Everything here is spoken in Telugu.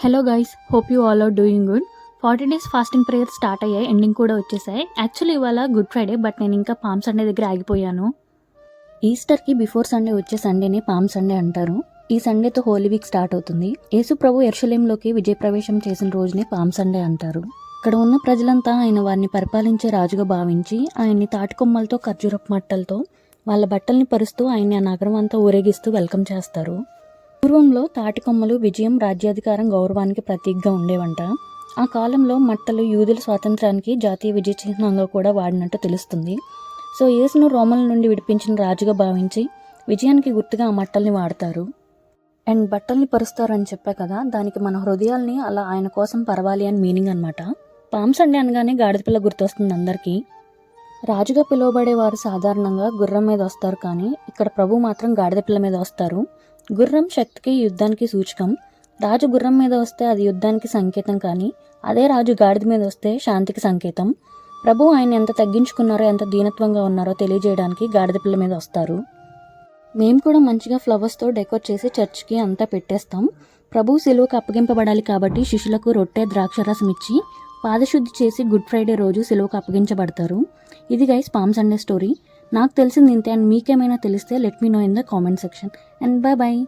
Hello guys, hope you all are doing good. 40 days fasting prayer start అయ్యాయి, ఎండింగ్ కూడా వచ్చేసాయి. యాక్చువల్లీ ఇవాళ గుడ్ ఫ్రైడే, బట్ నేను ఇంకా పామ్ సండే దగ్గర ఆగిపోయాను. ఈస్టర్కి బిఫోర్ సండే వచ్చే సండేని పామ్ సండే అంటారు. ఈ సండేతో హోలీ వీక్ స్టార్ట్ అవుతుంది. యేసు ప్రభు యెరూషలేంలోకి విజయప్రవేశం చేసిన రోజుని పామ్ సండే అంటారు. ఇక్కడ ఉన్న ప్రజలంతా ఆయన వారిని పరిపాలించే రాజుగా భావించి ఆయన్ని తాటికొమ్మలతో ఖర్జూరపు మట్టలతో వాళ్ళ బట్టల్ని పరుస్తూ ఆయన్ని ఆ నగరం అంతా ఊరేగిస్తూ వెల్కమ్ చేస్తారు. పూర్వంలో తాటికొమ్మలు విజయం, రాజ్యాధికారం, గౌరవానికి ప్రతీకగా ఉండేవంట. ఆ కాలంలో మట్టలు యూదుల స్వాతంత్రానికి జాతీయ విజయ చిహ్నంగా కూడా వాడినట్టు తెలుస్తుంది. సో యేసును రోమన్ల నుండి విడిపించిన రాజుగా భావించి విజయానికి గుర్తుగా ఆ మట్టల్ని వాడతారు. అండ్ బట్టల్ని పరుస్తారని చెప్పా కదా, దానికి మన హృదయాల్ని అలా ఆయన కోసం పరవాలి అని మీనింగ్ అనమాట. పామ్ సండే అనగానే గాడిద పిల్ల గుర్తొస్తుంది అందరికీ. రాజుగా పిలువబడేవారు సాధారణంగా గుర్రం మీద వస్తారు, కానీ ఇక్కడ ప్రభు మాత్రం గాడిద పిల్ల మీద వస్తారు. గుర్రం శక్తికి, యుద్ధానికి సూచకం. రాజు గుర్రం మీద వస్తే అది యుద్ధానికి సంకేతం, కానీ అదే రాజు గాడిద మీద వస్తే శాంతికి సంకేతం. ప్రభు ఆయన ఎంత తగ్గించుకున్నారో, ఎంత దీనత్వంగా ఉన్నారో తెలియజేయడానికి గాడిద పిల్ల మీద వస్తారు. మేము కూడా మంచిగా ఫ్లవర్స్తో డెకోర్ చేసి చర్చ్కి అంతా పెట్టేస్తాం. ప్రభు సిలువకు అప్పగింపబడాలి కాబట్టి శిష్యులకు రొట్టె, ద్రాక్షరసం ఇచ్చి పాదశుద్ధి చేసి గుడ్ ఫ్రైడే రోజు సిలువకు అప్పగించబడతారు. ఇది గైస్ పామ్ సండే స్టోరీ. నాకు తెలిసింది ఇంతే. అండ్ మీకేమైనా తెలిస్తే let me know in the comment section. And bye.